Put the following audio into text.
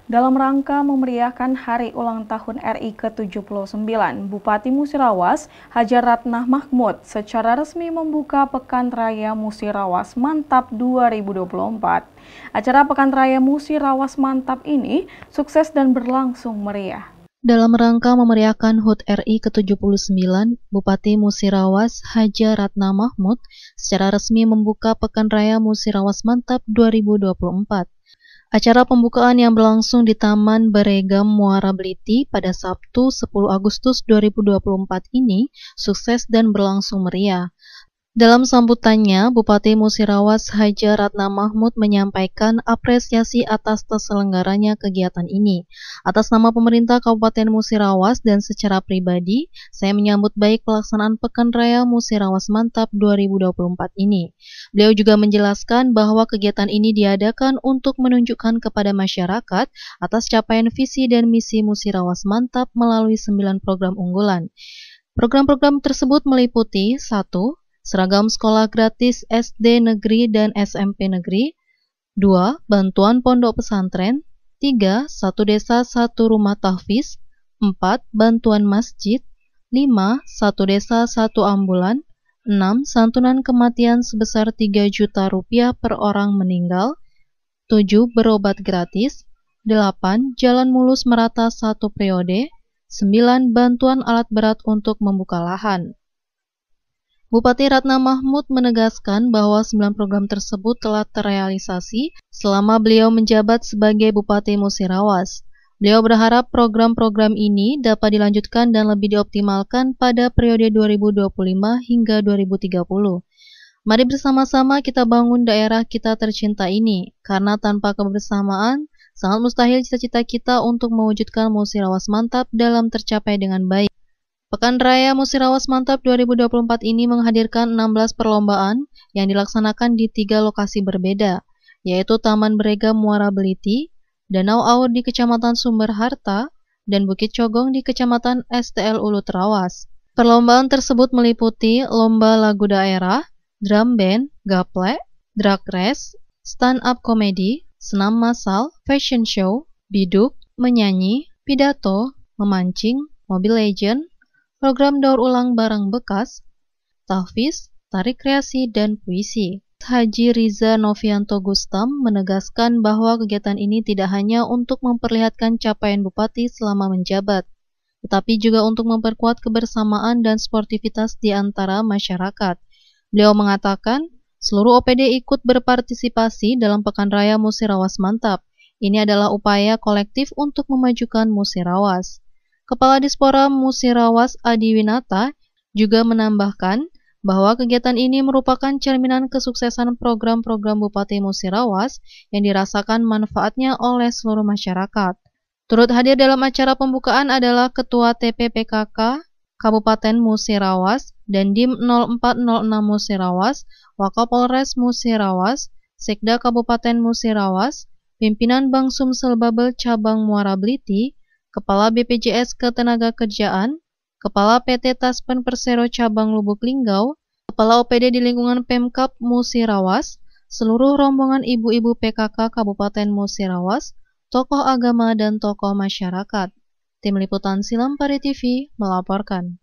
Dalam rangka memeriahkan Hari Ulang Tahun RI ke-79, Bupati Musirawas, Hajar Ratnah Mahmud, secara resmi membuka Pekan Raya Musirawas Mantap 2024. Acara Pekan Raya Musirawas Mantap ini sukses dan berlangsung meriah. Dalam rangka memeriahkan HUT RI ke-79, Bupati Musirawas, Hajar Ratnah Mahmud, secara resmi membuka Pekan Raya Musirawas Mantap 2024. Acara pembukaan yang berlangsung di Taman Beregam Muara Beliti pada Sabtu 10 Agustus 2024 ini sukses dan berlangsung meriah. Dalam sambutannya, Bupati Musirawas Hajar Ratnah Mahmud menyampaikan apresiasi atas terselenggaranya kegiatan ini. Atas nama pemerintah Kabupaten Musirawas dan secara pribadi, saya menyambut baik pelaksanaan Pekan Raya Musirawas Mantap 2024 ini. Beliau juga menjelaskan bahwa kegiatan ini diadakan untuk menunjukkan kepada masyarakat atas capaian visi dan misi Musirawas Mantap melalui 9 program unggulan. Program-program tersebut meliputi 1. Seragam sekolah gratis SD negeri dan SMP negeri. 2. Bantuan pondok pesantren. 3. Satu desa satu rumah tahfiz. 4. Bantuan masjid. 5. Satu desa satu ambulan. 6. Santunan kematian sebesar 3 juta rupiah per orang meninggal. 7. Berobat gratis. 8. Jalan mulus merata satu periode. 9. Bantuan alat berat untuk membuka lahan. Bupati Ratnah Mahmud menegaskan bahwa 9 program tersebut telah terrealisasi selama beliau menjabat sebagai Bupati Musirawas. Beliau berharap program-program ini dapat dilanjutkan dan lebih dioptimalkan pada periode 2025 hingga 2030. Mari bersama-sama kita bangun daerah kita tercinta ini, karena tanpa kebersamaan, sangat mustahil cita-cita kita untuk mewujudkan Musirawas Mantap dalam tercapai dengan baik. Pekan Raya Musirawas Mantap 2024 ini menghadirkan 16 perlombaan yang dilaksanakan di 3 lokasi berbeda, yaitu Taman Beregam Muara Beliti, Danau Aur di Kecamatan Sumber Harta, dan Bukit Cogong di Kecamatan STL Ulu Trawas. Perlombaan tersebut meliputi lomba lagu daerah, drum band, gaplek, drag race, stand-up komedi, senam massal, fashion show, biduk, menyanyi, pidato, memancing, Mobile Legend, program daur ulang barang bekas, tahfiz, tarik kreasi, dan puisi. Haji Riza Novianto Gustam menegaskan bahwa kegiatan ini tidak hanya untuk memperlihatkan capaian Bupati selama menjabat, tetapi juga untuk memperkuat kebersamaan dan sportivitas di antara masyarakat. Beliau mengatakan, seluruh OPD ikut berpartisipasi dalam Pekan Raya Musirawas Mantap. Ini adalah upaya kolektif untuk memajukan Musirawas. Kepala Dispora Musirawas Adi Winata juga menambahkan bahwa kegiatan ini merupakan cerminan kesuksesan program-program Bupati Musirawas yang dirasakan manfaatnya oleh seluruh masyarakat. Turut hadir dalam acara pembukaan adalah Ketua TPPKK Kabupaten Musirawas, Dandim 0406 Musirawas, Wakapolres Musirawas, Sekda Kabupaten Musirawas, Pimpinan Bank Sumsel Babel Cabang Muara Beliti, Kepala BPJS Ketenagakerjaan, Kepala PT Taspen Persero Cabang Lubuk Linggau, Kepala OPD di lingkungan Pemkab Musirawas, seluruh rombongan ibu-ibu PKK Kabupaten Musirawas, tokoh agama dan tokoh masyarakat. Tim Liputan Silampari TV melaporkan.